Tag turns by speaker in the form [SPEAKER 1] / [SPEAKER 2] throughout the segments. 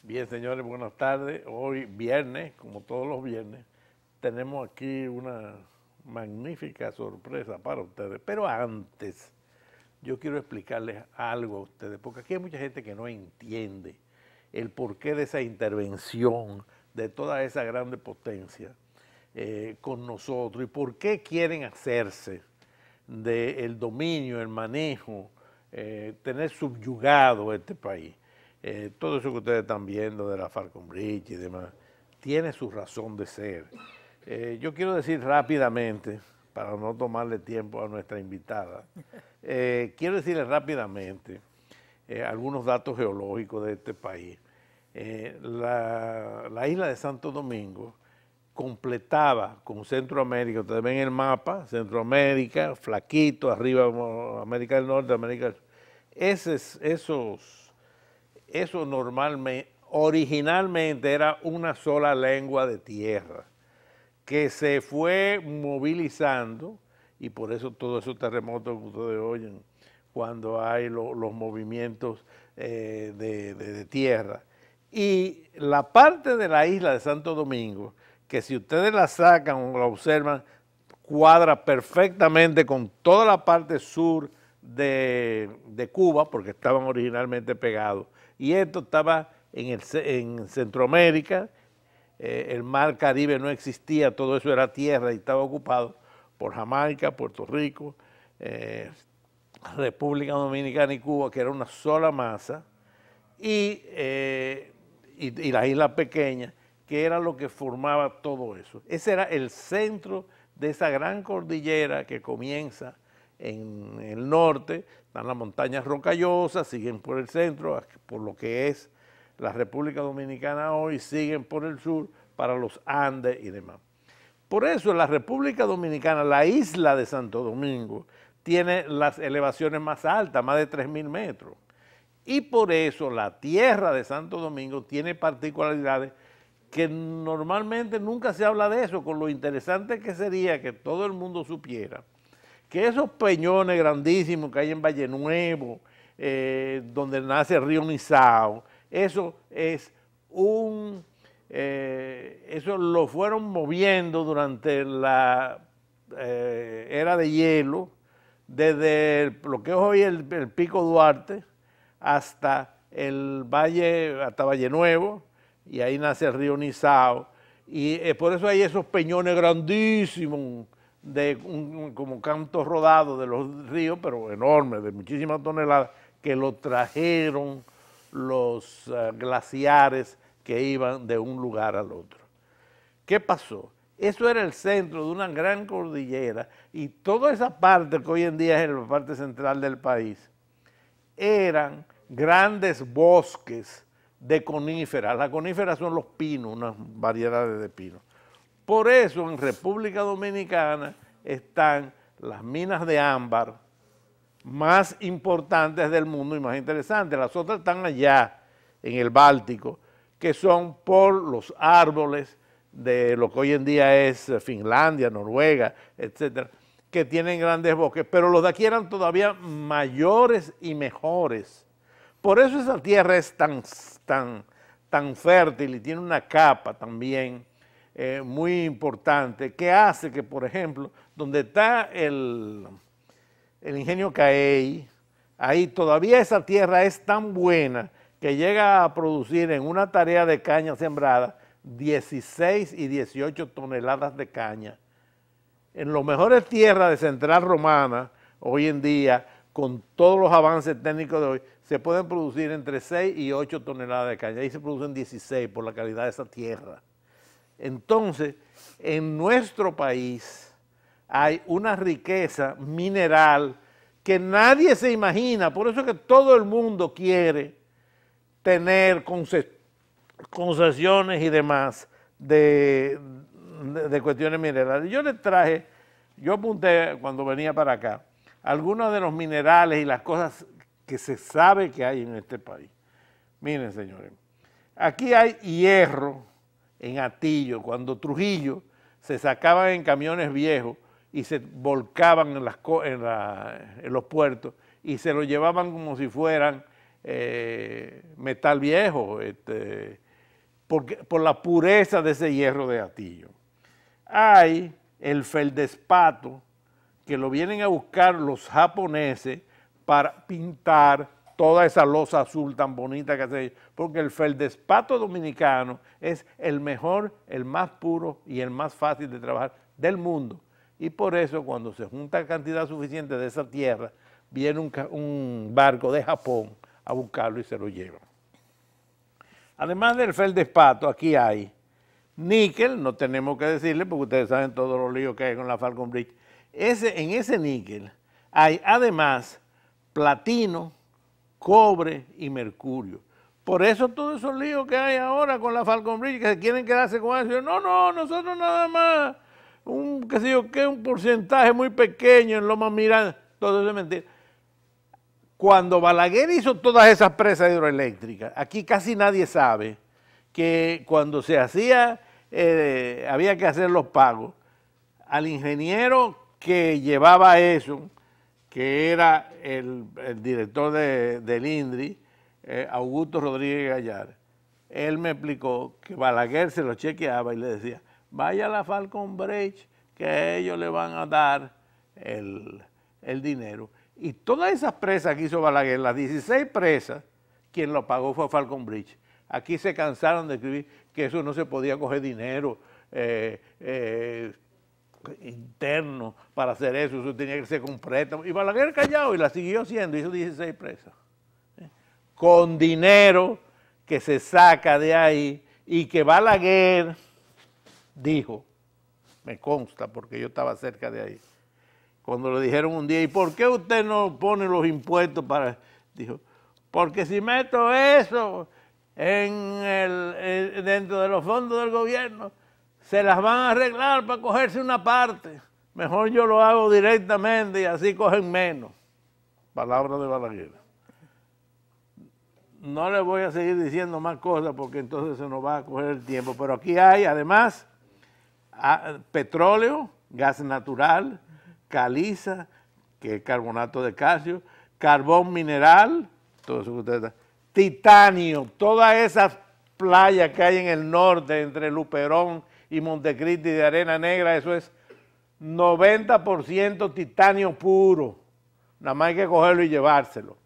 [SPEAKER 1] Bien, señores, buenas tardes. Hoy viernes, como todos los viernes, tenemos aquí una magnífica sorpresa para ustedes. Pero antes, yo quiero explicarles algo a ustedes, porque aquí hay mucha gente que no entiende el porqué de esa intervención de toda esa grande potencia con nosotros y por qué quieren hacerse del dominio, el manejo, tener subyugado este país. Todo eso que ustedes están viendo de la Falconbridge y demás, tiene su razón de ser. Yo quiero decir rápidamente, para no tomarle tiempo a nuestra invitada, quiero decirle rápidamente algunos datos geológicos de este país. La isla de Santo Domingo completaba con Centroamérica, ustedes ven el mapa, Centroamérica, flaquito, arriba América del Norte, América del Sur. Eso normalmente, originalmente era una sola lengua de tierra que se fue movilizando y por eso todos esos terremotos que ustedes oyen cuando hay los movimientos de tierra. Y la parte de la isla de Santo Domingo, que si ustedes la sacan o la observan, cuadra perfectamente con toda la parte sur de Cuba, porque estaban originalmente pegados. Y esto estaba en Centroamérica, el mar Caribe no existía, todo eso era tierra y estaba ocupado por Jamaica, Puerto Rico, República Dominicana y Cuba, que era una sola masa, y las islas pequeñas, que era lo que formaba todo eso. Ese era el centro de esa gran cordillera que comienza en el norte, están las montañas rocallosas, siguen por el centro, por lo que es la República Dominicana hoy, siguen por el sur para los Andes y demás. Por eso la República Dominicana, la isla de Santo Domingo, tiene las elevaciones más altas, más de 3.000 metros. Y por eso la tierra de Santo Domingo tiene particularidades que normalmente nunca se habla de eso, con lo interesante que sería que todo el mundo supiera que esos peñones grandísimos que hay en Valle Nuevo, donde nace el río Nizao, eso lo fueron moviendo durante la era de hielo, desde lo que es hoy el Pico Duarte hasta el Valle, hasta Valle Nuevo, y ahí nace el río Nizao, y por eso hay esos peñones grandísimos, como cantos rodados de los ríos, pero enormes, de muchísimas toneladas, que lo trajeron los glaciares que iban de un lugar al otro. ¿Qué pasó? Eso era el centro de una gran cordillera y toda esa parte que hoy en día es la parte central del país, eran grandes bosques de coníferas. Las coníferas son los pinos, unas variedades de pinos. Por eso en República Dominicana están las minas de ámbar más importantes del mundo y más interesantes. Las otras están allá en el Báltico, que son por los árboles de lo que hoy en día es Finlandia, Noruega, etcétera, que tienen grandes bosques, pero los de aquí eran todavía mayores y mejores. Por eso esa tierra es tan fértil y tiene una capa también muy importante que hace que, por ejemplo, donde está el ingenio Caey, ahí todavía esa tierra es tan buena que llega a producir en una tarea de caña sembrada 16 y 18 toneladas de caña. En las mejores tierras de Central Romana, hoy en día, con todos los avances técnicos de hoy, se pueden producir entre 6 y 8 toneladas de caña. Ahí se producen 16 por la calidad de esa tierra. Entonces, en nuestro país hay una riqueza mineral que nadie se imagina. Por eso es que todo el mundo quiere tener concesiones y demás de cuestiones minerales. Yo apunté cuando venía para acá, algunos de los minerales y las cosas que se sabe que hay en este país. Miren, señores, aquí hay hierro en Atillo, cuando Trujillo se sacaban en camiones viejos y se volcaban en los puertos y se lo llevaban como si fueran metal viejo, por la pureza de ese hierro de Hatillo. Hay el feldespato, que lo vienen a buscar los japoneses para pintar toda esa losa azul tan bonita que hace, porque el feldespato dominicano es el mejor, el más puro y el más fácil de trabajar del mundo. Y por eso cuando se junta cantidad suficiente de esa tierra, viene un barco de Japón a buscarlo y se lo lleva. Además del feldespato, aquí hay níquel, no tenemos que decirle porque ustedes saben todos los líos que hay con la Falcon Bridge. En ese níquel hay además platino, cobre y mercurio. Por eso todos esos líos que hay ahora con la Falcon Bridge, que se quieren quedarse con eso. No, nosotros nada más, un porcentaje muy pequeño en Loma Miranda, todo eso es mentira. Cuando Balaguer hizo todas esas presas hidroeléctricas, aquí casi nadie sabe que cuando se hacía, había que hacer los pagos, al ingeniero que llevaba eso, que era el director del INDRI, Augusto Rodríguez Gallar, él me explicó que Balaguer se lo chequeaba y le decía, vaya a la Falcon Bridge que ellos le van a dar el dinero. Y todas esas presas que hizo Balaguer, las 16 presas, quien lo pagó fue Falcon Bridge. Aquí se cansaron de escribir que eso no se podía coger dinero interno para hacer eso tenía que ser con préstamo. Y Balaguer callado y la siguió haciendo, hizo 16 presas. Con dinero que se saca de ahí y que Balaguer dijo, me consta porque yo estaba cerca de ahí, cuando le dijeron un día, ¿y por qué usted no pone los impuestos para...? Dijo, porque si meto eso dentro de los fondos del gobierno, se las van a arreglar para cogerse una parte. Mejor yo lo hago directamente y así cogen menos. Palabra de Balaguer. No le voy a seguir diciendo más cosas porque entonces se nos va a coger el tiempo. Pero aquí hay además petróleo, gas natural, caliza, que es carbonato de calcio, carbón mineral, todo eso que ustedes saben, titanio, todas esas playas que hay en el norte entre Luperón y Montecristi de arena negra, eso es 90% titanio puro, nada más hay que cogerlo y llevárselo.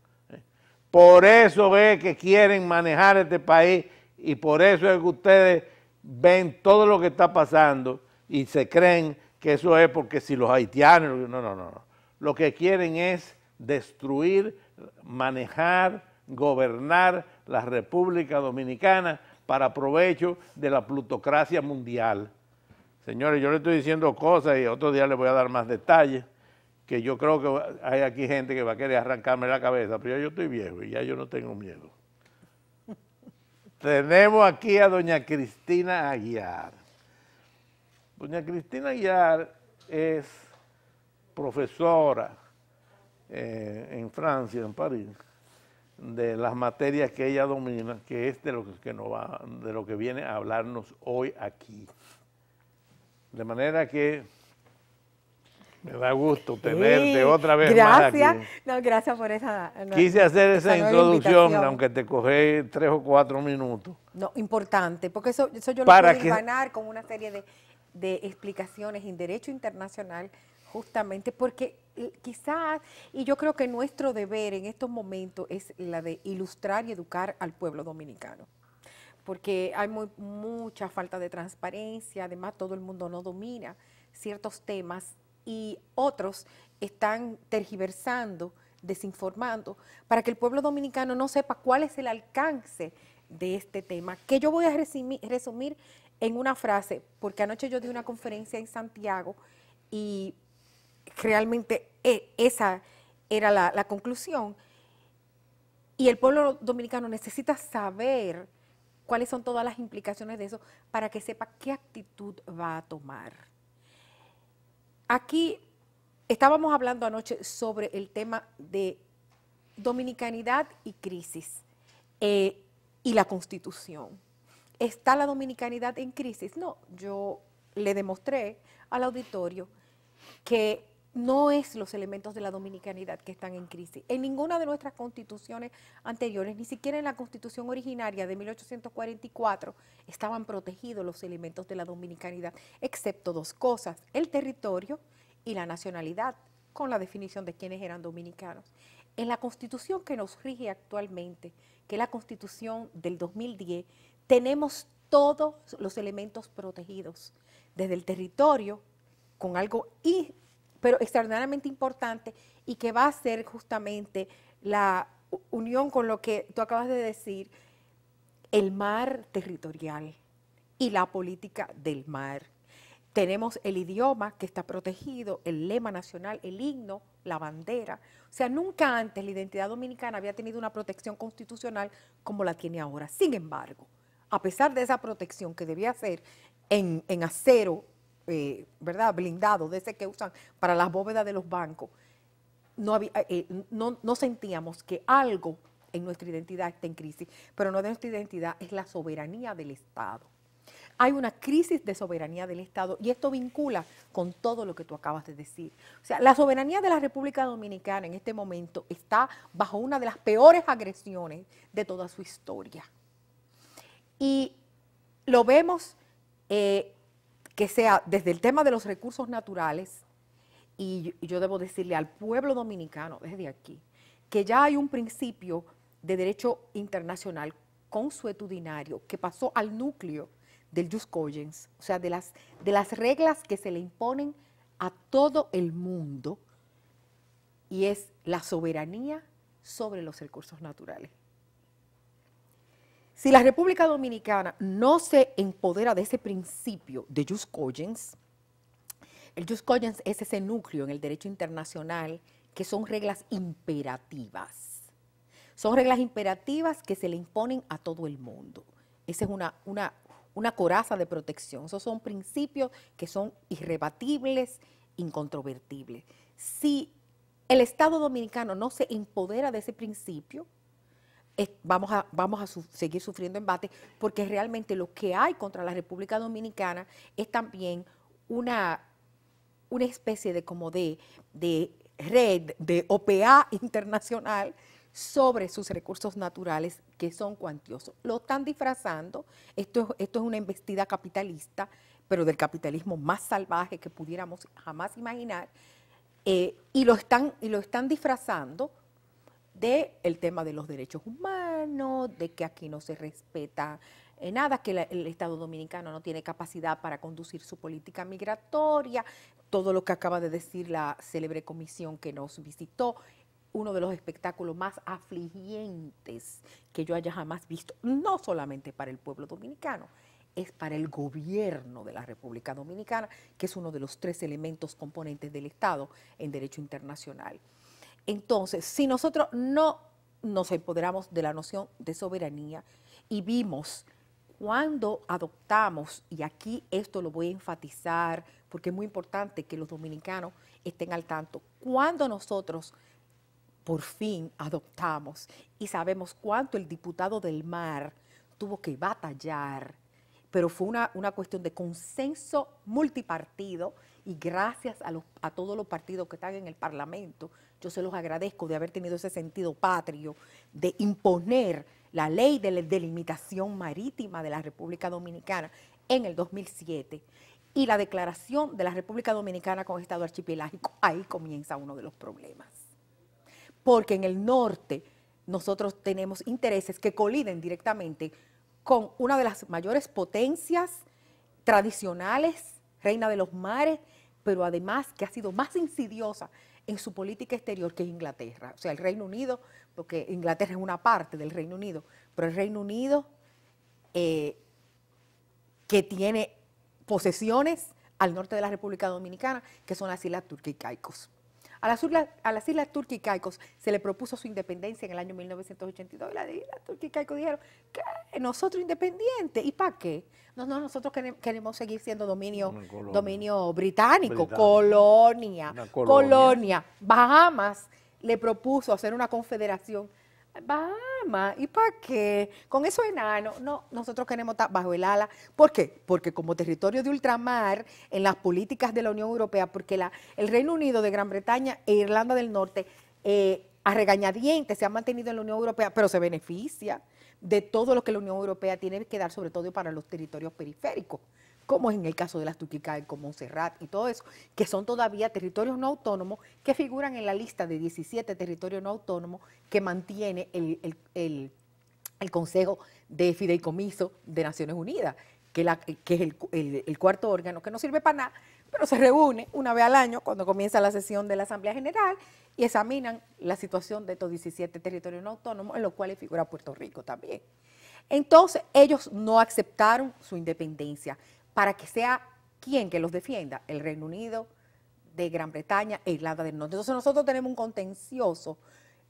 [SPEAKER 1] Por eso es que quieren manejar este país y por eso es que ustedes ven todo lo que está pasando y se creen que eso es porque si los haitianos, no. Lo que quieren es destruir, manejar, gobernar la República Dominicana para provecho de la plutocracia mundial. Señores, yo le estoy diciendo cosas y otro día les voy a dar más detalles, que yo creo que hay aquí gente que va a querer arrancarme la cabeza, pero yo estoy viejo y ya yo no tengo miedo. Tenemos aquí a doña Cristina Aguiar. Doña Cristina Aguiar es profesora en Francia, en París, de las materias que ella domina, que es de lo que viene a hablarnos hoy aquí. De manera que me da gusto tenerte otra vez más aquí.
[SPEAKER 2] No, gracias por esa...
[SPEAKER 1] Quise hacer esa introducción, aunque te cogí 3 o 4 minutos.
[SPEAKER 2] No, importante, porque eso yo lo puedo ganar con una serie de explicaciones en derecho internacional, justamente porque quizás, y yo creo que nuestro deber en estos momentos es la de ilustrar y educar al pueblo dominicano, porque hay mucha falta de transparencia, además todo el mundo no domina ciertos temas y otros están tergiversando, desinformando, para que el pueblo dominicano no sepa cuál es el alcance de este tema, que yo voy a resumir en una frase, porque anoche yo di una conferencia en Santiago y realmente esa era la conclusión. Y el pueblo dominicano necesita saber cuáles son todas las implicaciones de eso para que sepa qué actitud va a tomar. Aquí estábamos hablando anoche sobre el tema de dominicanidad y crisis y la Constitución. ¿Está la dominicanidad en crisis? No, yo le demostré al auditorio que no es los elementos de la dominicanidad que están en crisis. En ninguna de nuestras constituciones anteriores, ni siquiera en la constitución originaria de 1844, estaban protegidos los elementos de la dominicanidad, excepto dos cosas, el territorio y la nacionalidad, con la definición de quiénes eran dominicanos. En la constitución que nos rige actualmente, que es la constitución del 2010, tenemos todos los elementos protegidos, desde el territorio, con algo pero extraordinariamente importante y que va a ser justamente la unión con lo que tú acabas de decir, el mar territorial y la política del mar. Tenemos el idioma que está protegido, el lema nacional, el himno, la bandera. O sea, nunca antes la identidad dominicana había tenido una protección constitucional como la tiene ahora. Sin embargo, a pesar de esa protección que debía ser en acero, ¿verdad?, blindado, de ese que usan para las bóvedas de los bancos, no sentíamos que algo en nuestra identidad está en crisis, pero no de nuestra identidad, es la soberanía del Estado. Hay una crisis de soberanía del Estado y esto vincula con todo lo que tú acabas de decir. O sea, la soberanía de la República Dominicana en este momento está bajo una de las peores agresiones de toda su historia. Y lo vemos que sea desde el tema de los recursos naturales, y yo debo decirle al pueblo dominicano desde aquí, que ya hay un principio de derecho internacional consuetudinario que pasó al núcleo del jus cogens, o sea, de las reglas que se le imponen a todo el mundo, y es la soberanía sobre los recursos naturales. Si la República Dominicana no se empodera de ese principio de jus cogens, el jus cogens es ese núcleo en el derecho internacional que son reglas imperativas. Son reglas imperativas que se le imponen a todo el mundo. Esa es una coraza de protección. Esos son principios que son irrebatibles, incontrovertibles. Si el Estado dominicano no se empodera de ese principio, vamos a seguir sufriendo embate, porque realmente lo que hay contra la República Dominicana es también una especie de red de OPA internacional sobre sus recursos naturales que son cuantiosos. Lo están disfrazando, esto es una embestida capitalista, pero del capitalismo más salvaje que pudiéramos jamás imaginar, y lo están disfrazando del tema de los derechos humanos, de que aquí no se respeta nada, que el Estado Dominicano no tiene capacidad para conducir su política migratoria, todo lo que acaba de decir la célebre comisión que nos visitó, uno de los espectáculos más afligientes que yo haya jamás visto, no solamente para el pueblo dominicano, es para el gobierno de la República Dominicana, que es uno de los 3 elementos componentes del Estado en derecho internacional. Entonces, si nosotros no nos empoderamos de la noción de soberanía y vimos cuando adoptamos, y aquí esto lo voy a enfatizar porque es muy importante que los dominicanos estén al tanto, cuando nosotros por fin adoptamos y sabemos cuánto el diputado del mar tuvo que batallar, pero fue una cuestión de consenso multipartido y gracias a todos los partidos que están en el Parlamento, yo se los agradezco de haber tenido ese sentido patrio de imponer la ley de delimitación marítima de la República Dominicana en el 2007 y la declaración de la República Dominicana como Estado archipelágico. Ahí comienza uno de los problemas. Porque en el norte nosotros tenemos intereses que coliden directamente con una de las mayores potencias tradicionales, reina de los mares, pero además que ha sido más insidiosa en su política exterior que Inglaterra. O sea, el Reino Unido, porque Inglaterra es una parte del Reino Unido, pero el Reino Unido que tiene posesiones al norte de la República Dominicana, que son las Islas Turcas y Caicos. A las Islas Turcas y Caicos se le propuso su independencia en el año 1982 y las Islas Turcas y Caicos dijeron que nosotros independientes, ¿y para qué? No, nosotros queremos seguir siendo dominio británico, colonia. Bahamas le propuso hacer una confederación Bahamas, ¿y para qué? Con esos enanos, no, nosotros queremos estar bajo el ala. ¿Por qué? Porque como territorio de ultramar, en las políticas de la Unión Europea, porque el Reino Unido de Gran Bretaña e Irlanda del Norte, a regañadientes se han mantenido en la Unión Europea, pero se beneficia de todo lo que la Unión Europea tiene que dar, sobre todo para los territorios periféricos, como es en el caso de las Tuquicay, como Montserrat y todo eso, que son todavía territorios no autónomos que figuran en la lista de 17 territorios no autónomos que mantiene el Consejo de Fideicomiso de Naciones Unidas, que es el cuarto órgano, que no sirve para nada, pero se reúne una vez al año cuando comienza la sesión de la Asamblea General y examinan la situación de estos 17 territorios no autónomos, en los cuales figura Puerto Rico también. Entonces, ellos no aceptaron su independencia para que sea quien que los defienda, el Reino Unido de Gran Bretaña e Irlanda del Norte. Entonces, nosotros tenemos un contencioso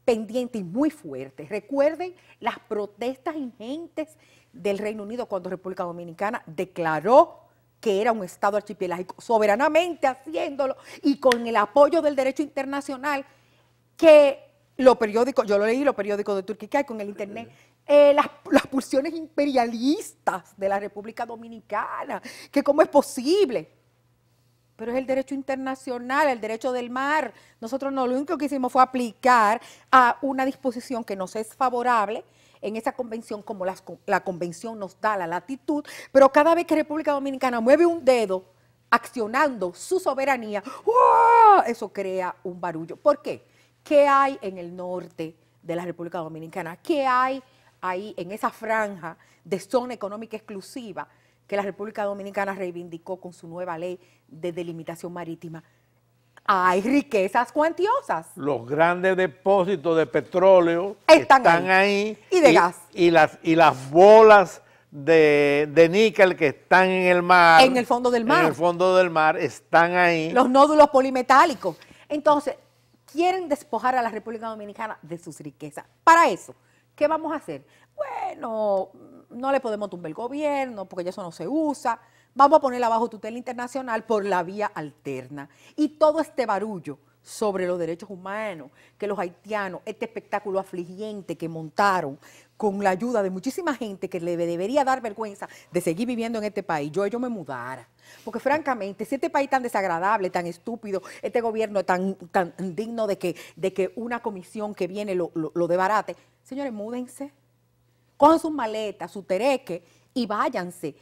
[SPEAKER 2] pendiente y muy fuerte. Recuerden las protestas ingentes del Reino Unido cuando República Dominicana declaró que era un Estado archipiélago, soberanamente haciéndolo y con el apoyo del derecho internacional, que los periódicos, yo lo leí, los periódicos de Turquía con el internet, las pulsiones imperialistas de la República Dominicana, que cómo es posible. Pero es el derecho internacional, el derecho del mar. Nosotros no, lo único que hicimos fue aplicar a una disposición que nos es favorable en esa convención, como la convención nos da la latitud, pero cada vez que República Dominicana mueve un dedo accionando su soberanía, ¡wow!, eso crea un barullo. ¿Por qué? ¿Qué hay en el norte de la República Dominicana? ¿Qué hay ahí en esa franja de zona económica exclusiva que la República Dominicana reivindicó con su nueva ley de delimitación marítima? Hay riquezas cuantiosas.
[SPEAKER 1] Los grandes depósitos de petróleo están ahí.
[SPEAKER 2] Y de gas.
[SPEAKER 1] Y las bolas de níquel que están en el mar.
[SPEAKER 2] En el fondo del mar.
[SPEAKER 1] En el fondo del mar están ahí.
[SPEAKER 2] Los nódulos polimetálicos. Entonces, quieren despojar a la República Dominicana de sus riquezas. Para eso, ¿qué vamos a hacer? Bueno, no le podemos tumbar el gobierno porque ya eso no se usa. Vamos a ponerla bajo tutela internacional por la vía alterna. Y todo este barullo sobre los derechos humanos, que los haitianos, este espectáculo afligiente que montaron con la ayuda de muchísima gente que le debería dar vergüenza de seguir viviendo en este país, yo me mudara. Porque francamente, si este país tan desagradable, tan estúpido, este gobierno tan digno de que una comisión que viene lo debarate, señores, múdense, cojan sus maletas, su tereque, y váyanse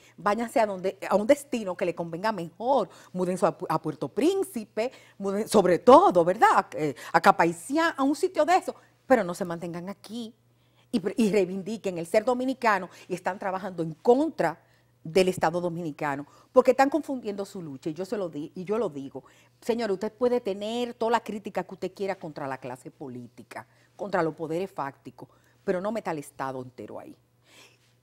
[SPEAKER 2] a un destino que le convenga mejor, múdense a Puerto Príncipe, sobre todo, ¿verdad?, a Capaicián, a un sitio de eso, pero no se mantengan aquí y reivindiquen el ser dominicano y están trabajando en contra del Estado dominicano, porque están confundiendo su lucha, y yo lo digo, señor, usted puede tener toda la crítica que usted quiera contra la clase política, contra los poderes fácticos, pero no meta al Estado entero ahí.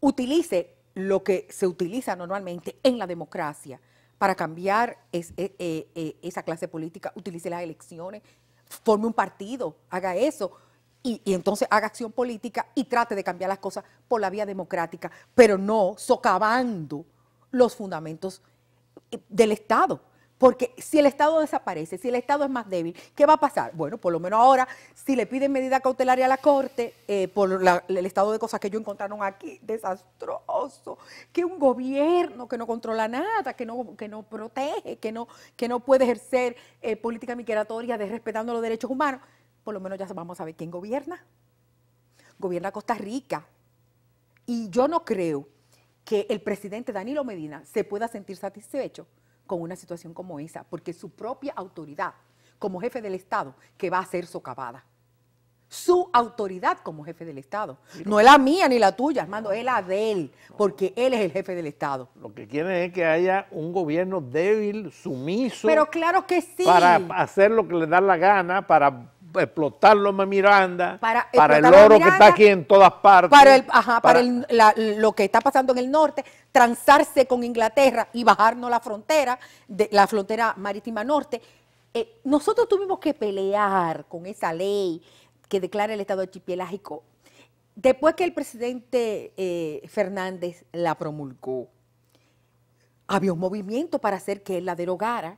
[SPEAKER 2] Utilice lo que se utiliza normalmente en la democracia para cambiar esa clase política, utilice las elecciones, forme un partido, haga eso, y entonces haga acción política y trate de cambiar las cosas por la vía democrática, pero no socavando los fundamentos del Estado. Porque si el Estado desaparece, si el Estado es más débil, ¿qué va a pasar? Bueno, por lo menos ahora, si le piden medida cautelaria a la Corte por el estado de cosas que ellos encontraron aquí, desastroso, que un gobierno que no controla nada, que no protege, que no puede ejercer política migratoria respetando los derechos humanos, por lo menos ya vamos a ver quién gobierna. Gobierna Costa Rica. Y yo no creo que el presidente Danilo Medina se pueda sentir satisfecho con una situación como esa, porque su propia autoridad como jefe del Estado que va a ser socavada. Su autoridad como jefe del Estado. No es la mía ni la tuya, Armando, es la de él, porque él es el jefe del Estado.
[SPEAKER 1] Lo que quieren es que haya un gobierno débil, sumiso.
[SPEAKER 2] Pero claro que sí.
[SPEAKER 1] Para hacer lo que le da la gana, para explotar Loma Miranda, para el
[SPEAKER 2] oro
[SPEAKER 1] que está aquí en todas partes.
[SPEAKER 2] Para lo que está pasando en el norte, transarse con Inglaterra y bajarnos la frontera marítima norte. Nosotros tuvimos que pelear con esa ley que declara el Estado archipiélago después que el presidente Fernández la promulgó. Había un movimiento para hacer que él la derogara.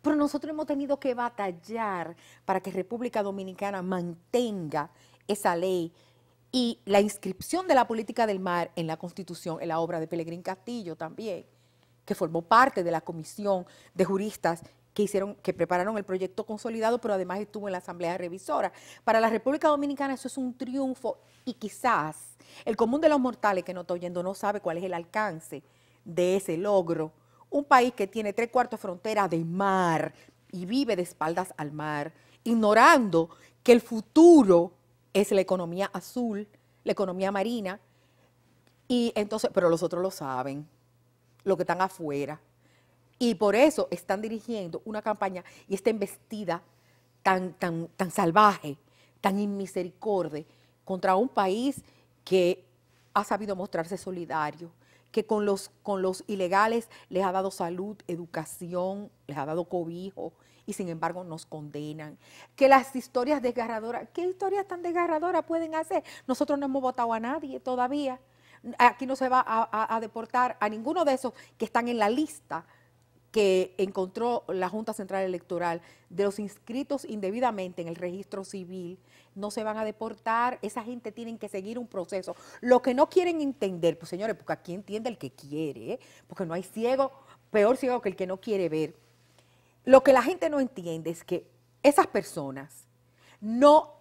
[SPEAKER 2] Pero nosotros hemos tenido que batallar para que República Dominicana mantenga esa ley Y la inscripción de la política del mar en la Constitución, en la obra de Pelegrín Castillo también, que formó parte de la comisión de juristas que prepararon el proyecto consolidado, pero además estuvo en la Asamblea Revisora. Para la República Dominicana eso es un triunfo y quizás el común de los mortales que no está oyendo no sabe cuál es el alcance de ese logro. Un país que tiene 3/4 frontera de mar y vive de espaldas al mar, ignorando que el futuro es la economía azul, la economía marina, y entonces, pero los otros lo saben, los que están afuera. Y por eso están dirigiendo una campaña y esta embestida tan salvaje, tan inmisericordia contra un país que ha sabido mostrarse solidario, que con los ilegales les ha dado salud, educación, les ha dado cobijo, y sin embargo nos condenan. Que las historias desgarradoras, ¿qué historias tan desgarradoras pueden hacer? Nosotros no hemos votado a nadie todavía. Aquí no se va a deportar a ninguno de esos que están en la lista que encontró la Junta Central Electoral de los inscritos indebidamente en el registro civil. No se van a deportar, esa gente tiene que seguir un proceso. Lo que no quieren entender, pues señores, porque aquí entiende el que quiere, porque no hay ciego, peor ciego que el que no quiere ver. Lo que la gente no entiende es que esas personas no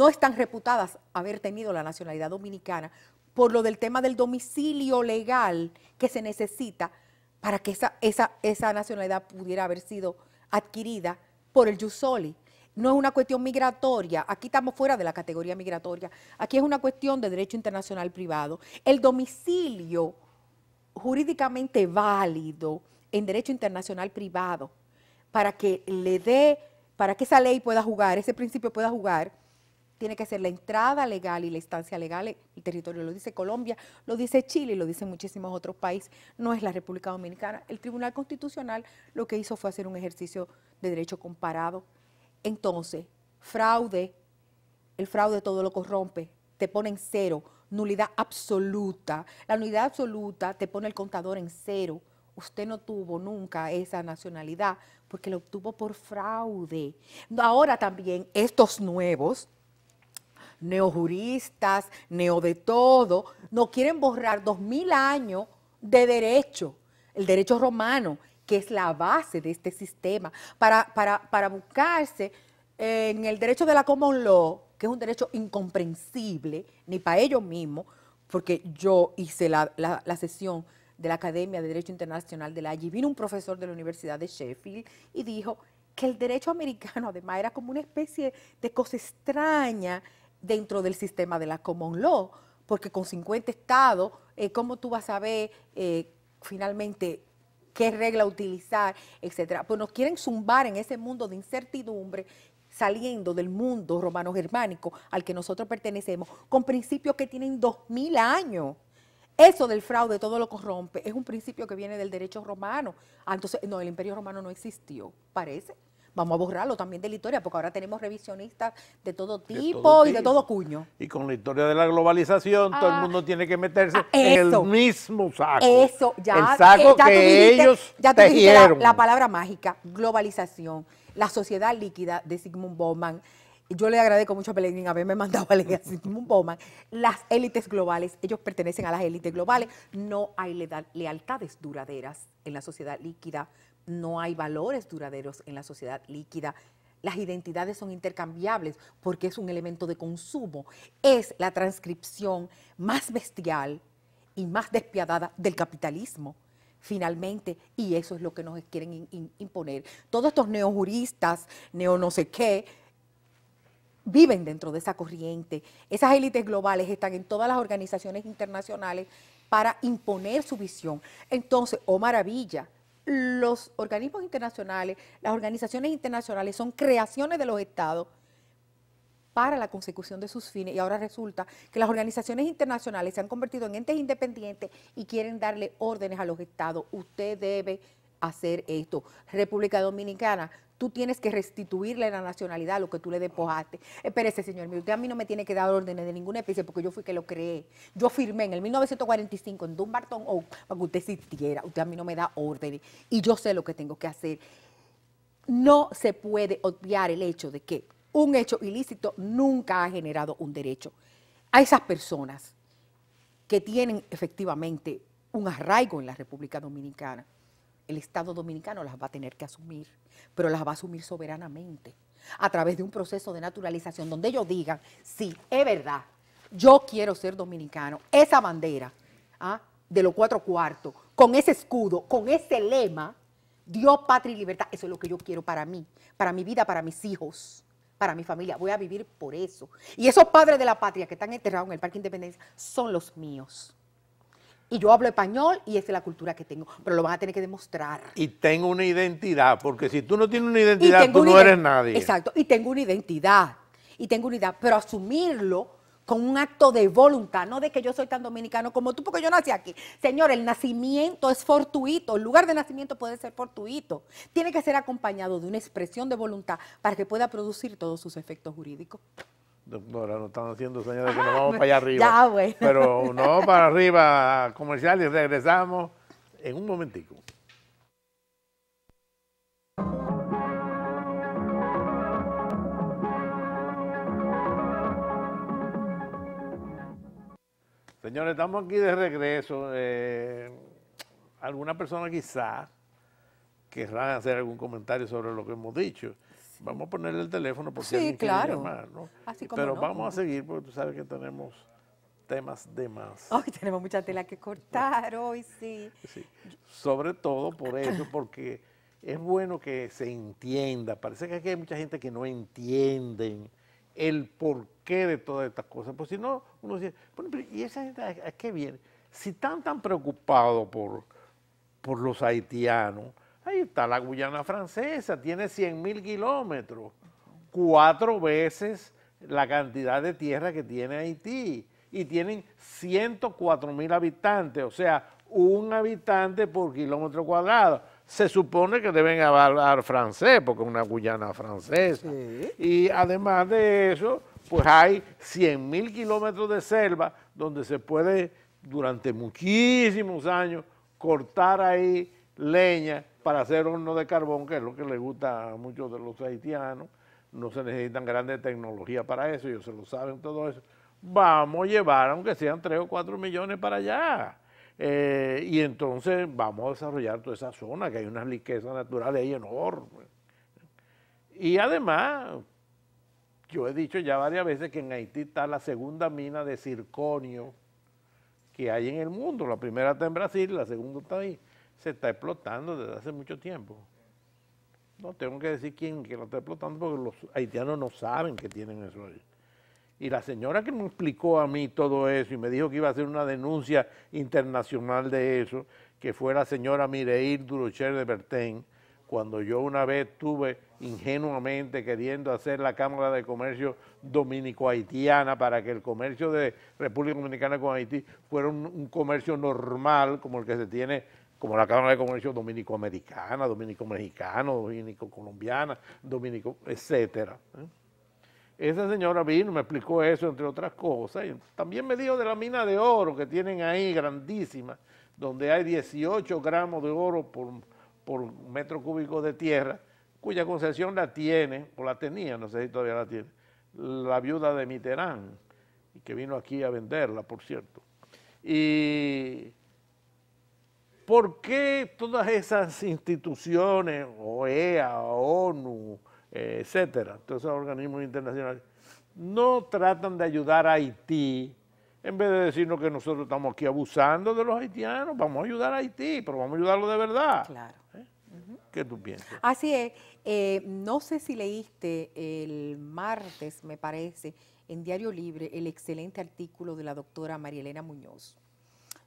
[SPEAKER 2] están reputadas haber tenido la nacionalidad dominicana por lo del tema del domicilio legal que se necesita para que esa nacionalidad pudiera haber sido adquirida por el jus soli. No es una cuestión migratoria, aquí estamos fuera de la categoría migratoria, aquí es una cuestión de derecho internacional privado. El domicilio jurídicamente válido en derecho internacional privado, para que esa ley pueda jugar, ese principio pueda jugar, tiene que ser la entrada legal y la estancia legal. El territorio lo dice Colombia, lo dice Chile, lo dicen muchísimos otros países, no es la República Dominicana. El Tribunal Constitucional lo que hizo fue hacer un ejercicio de derecho comparado. Entonces, el fraude todo lo corrompe, te pone en cero, nulidad absoluta. La nulidad absoluta te pone el contador en cero. Usted no tuvo nunca esa nacionalidad porque lo obtuvo por fraude. Ahora también estos nuevos neojuristas, neo de todo, no quieren borrar 2000 años de derecho, el derecho romano, que es la base de este sistema, para buscarse en el derecho de la common law, que es un derecho incomprensible, ni para ellos mismos, porque yo hice la sesión de la Academia de Derecho Internacional de la Haya, y vino un profesor de la Universidad de Sheffield y dijo que el derecho americano además era como una especie de cosa extraña dentro del sistema de la common law, porque con 50 estados, ¿cómo tú vas a ver finalmente qué regla utilizar, etcétera? Pues nos quieren zumbar en ese mundo de incertidumbre, saliendo del mundo romano-germánico al que nosotros pertenecemos, con principios que tienen 2000 años. Eso del fraude todo lo corrompe es un principio que viene del derecho romano. Entonces, no, el imperio romano no existió, parece. Vamos a borrarlo también de la historia, porque ahora tenemos revisionistas de todo tipo y de todo cuño.
[SPEAKER 1] Y con la historia de la globalización, todo el mundo tiene que meterse en el mismo saco.
[SPEAKER 2] Eso, ya.
[SPEAKER 1] El saco que ellos tejieron.
[SPEAKER 2] La palabra mágica, globalización, la sociedad líquida de Zygmunt Bauman. Yo le agradezco mucho a Pelegrín haberme mandado a leer a Zygmunt Bauman. Las élites globales, ellos pertenecen a las élites globales. No hay lealtades duraderas en la sociedad líquida. No hay valores duraderos en la sociedad líquida. Las identidades son intercambiables porque es un elemento de consumo. Es la transcripción más bestial y más despiadada del capitalismo, finalmente, y eso es lo que nos quieren imponer. Todos estos neojuristas, neo no sé qué, viven dentro de esa corriente. Esas élites globales están en todas las organizaciones internacionales para imponer su visión. Entonces, oh maravilla, los organismos internacionales, las organizaciones internacionales son creaciones de los estados para la consecución de sus fines, y ahora resulta que las organizaciones internacionales se han convertido en entes independientes y quieren darle órdenes a los estados. Usted debe hacer esto. República Dominicana, tú tienes que restituirle la nacionalidad a lo que tú le despojaste. Espérese, señor, usted a mí no me tiene que dar órdenes de ninguna especie porque yo fui que lo creé. Yo firmé en el 1945 en Dumbarton Oak para que usted existiera. Usted a mí no me da órdenes y yo sé lo que tengo que hacer. No se puede obviar el hecho de que un hecho ilícito nunca ha generado un derecho. a esas personas que tienen efectivamente un arraigo en la República Dominicana, el Estado Dominicano las va a tener que asumir, pero las va a asumir soberanamente, a través de un proceso de naturalización donde ellos digan, sí, es verdad, yo quiero ser dominicano, esa bandera de los 4 cuartos, con ese escudo, con ese lema, Dios, patria y libertad, eso es lo que yo quiero para mí, para mi vida, para mis hijos, para mi familia, voy a vivir por eso. Y esos padres de la patria que están enterrados en el Parque Independencia son los míos. Y yo hablo español y esa es la cultura que tengo, pero lo van a tener que demostrar.
[SPEAKER 1] Y tengo una identidad, porque si tú no tienes una identidad, tú no eres nadie.
[SPEAKER 2] Exacto, y tengo una identidad, pero asumirlo con un acto de voluntad, no de que yo soy tan dominicano como tú, porque yo nací aquí. Señor, el nacimiento es fortuito, el lugar de nacimiento puede ser fortuito. Tiene que ser acompañado de una expresión de voluntad para que pueda producir todos sus efectos jurídicos.
[SPEAKER 1] Doctora, nos están haciendo señales que nos vamos para allá arriba.
[SPEAKER 2] Ya, bueno.
[SPEAKER 1] Pero no vamos para arriba, comercial, y regresamos en un momentico. Señores, estamos aquí de regreso. Alguna persona quizá querrá hacer algún comentario sobre lo que hemos dicho. Vamos a ponerle el teléfono porque alguien quiere llamar, ¿no? Pero no, vamos a seguir porque tú sabes que tenemos temas de más.
[SPEAKER 2] Hoy tenemos mucha tela que cortar, hoy sí.
[SPEAKER 1] Sobre todo por eso, porque es bueno que se entienda. Parece que aquí hay mucha gente que no entienden el porqué de todas estas cosas. Pues si no, uno dice, bueno, ¿y esa gente a qué viene? Si están tan preocupados por los haitianos, ahí está la Guyana Francesa, tiene 100.000 kilómetros, 4 veces la cantidad de tierra que tiene Haití, y tienen 104.000 habitantes, o sea, un habitante por kilómetro cuadrado. Se supone que deben hablar francés, porque es una Guyana francesa. Sí. Y además de eso, pues hay 100.000 kilómetros de selva donde se puede, durante muchísimos años, cortar ahí leña para hacer horno de carbón, que es lo que les gusta a muchos de los haitianos. No se necesitan grandes tecnologías para eso, ellos se lo saben todo eso. Vamos a llevar, aunque sean 3 o 4 millones para allá. Y entonces vamos a desarrollar toda esa zona, que hay unas riquezas naturales ahí enormes. Y además, yo he dicho ya varias veces que en Haití está la segunda mina de zirconio que hay en el mundo. La primera está en Brasil, la segunda está ahí. Se está explotando desde hace mucho tiempo. No tengo que decir quién que lo está explotando porque los haitianos no saben que tienen eso ahí. Y la señora que me explicó a mí todo eso y me dijo que iba a hacer una denuncia internacional de eso, que fue la señora Mireille Durocher de Bertin, cuando yo una vez estuve ingenuamente queriendo hacer la Cámara de Comercio Dominico-Haitiana para que el comercio de República Dominicana con Haití fuera un comercio normal como el que se tiene, como la Cámara de Comercio Dominico-Americana, Dominico-Mexicano, Dominico-Colombiana, Dominico, etcétera. Esa señora vino, me explicó eso, entre otras cosas, y también me dijo de la mina de oro que tienen ahí, grandísima, donde hay 18 gramos de oro por metro cúbico de tierra, cuya concesión la tiene, o la tenía, no sé si todavía la tiene, la viuda de Mitterrand, que vino aquí a venderla, por cierto. Y ¿por qué todas esas instituciones, OEA, ONU, etcétera, todos esos organismos internacionales, no tratan de ayudar a Haití, en vez de decirnos que nosotros estamos aquí abusando de los haitianos? Vamos a ayudar a Haití, pero vamos a ayudarlo de verdad.
[SPEAKER 2] Claro.
[SPEAKER 1] ¿Qué tú piensas?
[SPEAKER 2] Así es. No sé si leíste el martes, me parece, en Diario Libre, el excelente artículo de la doctora María Elena Muñoz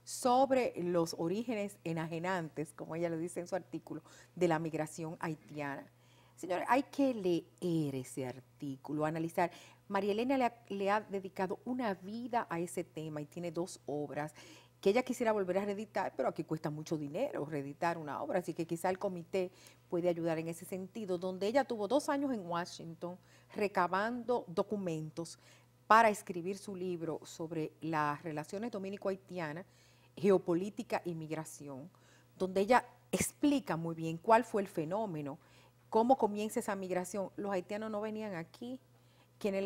[SPEAKER 2] sobre los orígenes enajenantes, como ella lo dice en su artículo, de la migración haitiana. Señores, hay que leer ese artículo, analizar. María Elena le ha dedicado una vida a ese tema y tiene 2 obras que ella quisiera volver a reeditar, pero aquí cuesta mucho dinero reeditar una obra, así que quizá el comité puede ayudar en ese sentido, donde ella tuvo 2 años en Washington recabando documentos para escribir su libro sobre las relaciones dominico-haitianas, geopolítica y migración, donde ella explica muy bien cuál fue el fenómeno, cómo comienza esa migración. Los haitianos no venían aquí,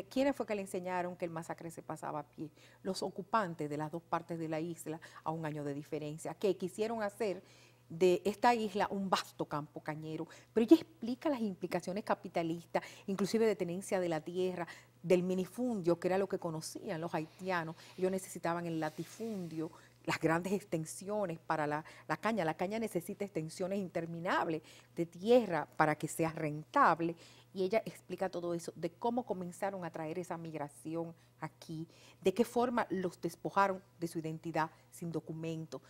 [SPEAKER 2] ¿Quiénes fue que le enseñaron que el masacre se pasaba a pie? Los ocupantes de las dos partes de la isla a un año de diferencia, que quisieron hacer de esta isla un vasto campo cañero, pero ella explica las implicaciones capitalistas, inclusive de tenencia de la tierra, del minifundio, que era lo que conocían los haitianos. Ellos necesitaban el latifundio, las grandes extensiones para la caña. La caña necesita extensiones interminables de tierra para que sea rentable. Y ella explica todo eso, de cómo comenzaron a traer esa migración aquí, de qué forma los despojaron de su identidad sin documento,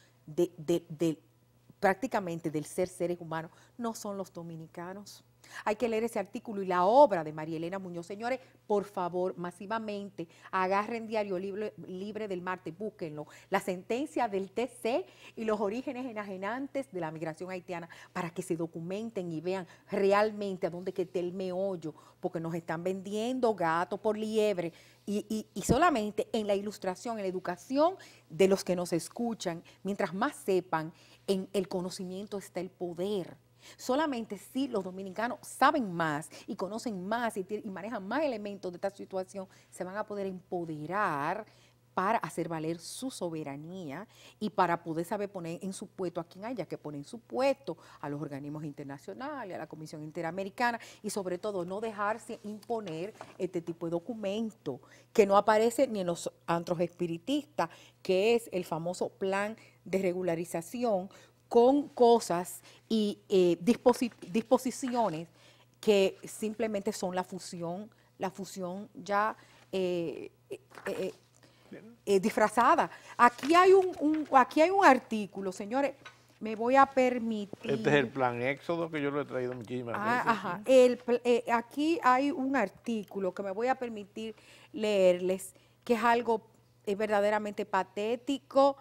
[SPEAKER 2] prácticamente del seres humanos. No son los dominicanos. Hay que leer ese artículo y la obra de María Elena Muñoz. Señores, por favor, masivamente, agarren Diario Libre del martes, búsquenlo, la sentencia del TC y los orígenes enajenantes de la migración haitiana, para que se documenten y vean realmente a dónde está el meollo, porque nos están vendiendo gato por liebre, y solamente en la ilustración, en la educación de los que nos escuchan, mientras más sepan, en el conocimiento está el poder. Solamente si los dominicanos saben más y conocen más y manejan más elementos de esta situación, se van a poder empoderar para hacer valer su soberanía y para poder saber poner en su puesto a quien haya que poner en su puesto, a los organismos internacionales, a la Comisión Interamericana, y sobre todo no dejarse imponer este tipo de documento que no aparece ni en los antros espiritistas, que es el famoso plan de regularización, con cosas y disposiciones que simplemente son la fusión ya disfrazada. Aquí hay un artículo, señores, me voy a permitir.
[SPEAKER 1] Este es el plan Éxodo, que yo lo he traído muchísimas veces.
[SPEAKER 2] Ajá. Aquí hay un artículo que me voy a permitir leerles, que es algo verdaderamente patético.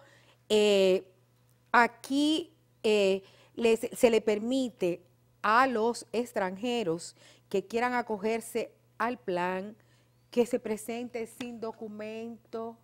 [SPEAKER 2] Aquí se le permite a los extranjeros que quieran acogerse al plan que se presente sin documento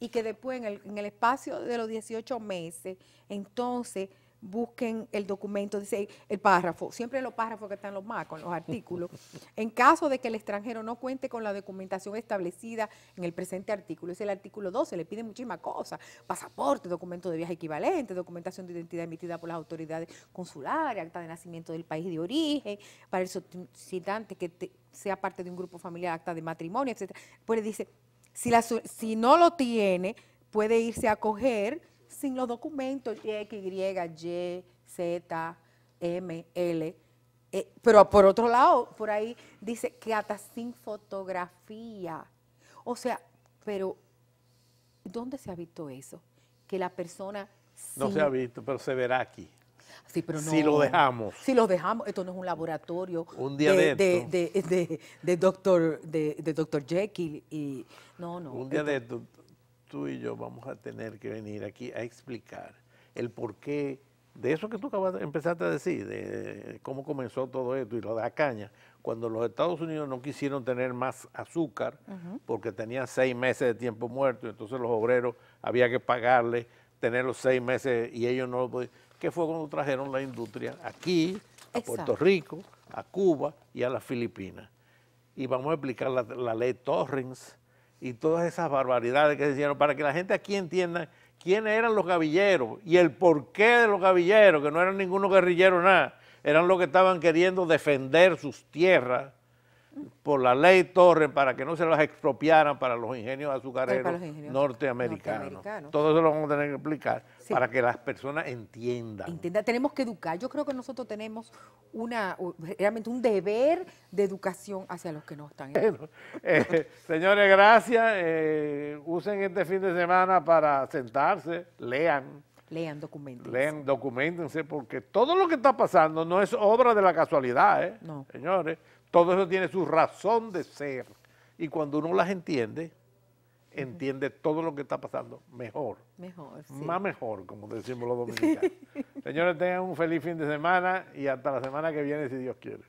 [SPEAKER 2] y que después en el espacio de los 18 meses, entonces busquen el documento, dice el párrafo, siempre los párrafos que están los más con los artículos, en caso de que el extranjero no cuente con la documentación establecida en el presente artículo. Es el artículo 12, le piden muchísimas cosas: pasaporte, documento de viaje equivalente, documentación de identidad emitida por las autoridades consulares, acta de nacimiento del país de origen, para el solicitante que sea parte de un grupo familiar, acta de matrimonio, etc. Pues dice, si no lo tiene, puede irse a acoger sin los documentos X, Y, Z, M, L. Pero por otro lado, por ahí dice que hasta sin fotografía. O sea, pero ¿dónde se ha visto eso? Que la persona...
[SPEAKER 1] No se ha visto, pero se verá aquí.
[SPEAKER 2] Sí, pero no.
[SPEAKER 1] Si lo dejamos.
[SPEAKER 2] Si lo dejamos, esto no es un laboratorio
[SPEAKER 1] un día
[SPEAKER 2] de doctor Jekyll y no.
[SPEAKER 1] Un día de esto, tú y yo vamos a tener que venir aquí a explicar el porqué de eso que tú empezaste a decir, de cómo comenzó todo esto y lo de la caña, cuando los Estados Unidos no quisieron tener más azúcar porque tenían 6 meses de tiempo muerto, entonces los obreros había que pagarles, tener los 6 meses y ellos no lo podían. ¿Qué fue cuando trajeron la industria aquí, a Puerto Rico, a Cuba y a las Filipinas? Y vamos a explicar la ley Torrens y todas esas barbaridades que se hicieron para que la gente aquí entienda quiénes eran los gavilleros y el porqué de los gavilleros, que no eran ninguno guerrillero nada, eran los que estaban queriendo defender sus tierras por la ley Torres para que no se las expropiaran para los ingenios azucareros norteamericanos. Todo eso lo vamos a tener que explicar para que las personas entiendan.
[SPEAKER 2] Tenemos que educar. Yo creo que nosotros tenemos realmente un deber de educación hacia los que no están.
[SPEAKER 1] Señores, gracias. Usen este fin de semana para sentarse, lean. Documentense, porque todo lo que está pasando no es obra de la casualidad,
[SPEAKER 2] No.
[SPEAKER 1] Señores. Todo eso tiene su razón de ser. Y cuando uno las entiende, entiende todo lo que está pasando mejor. Más mejor, como decimos los dominicanos. Señores, tengan un feliz fin de semana y hasta la semana que viene, si Dios quiere.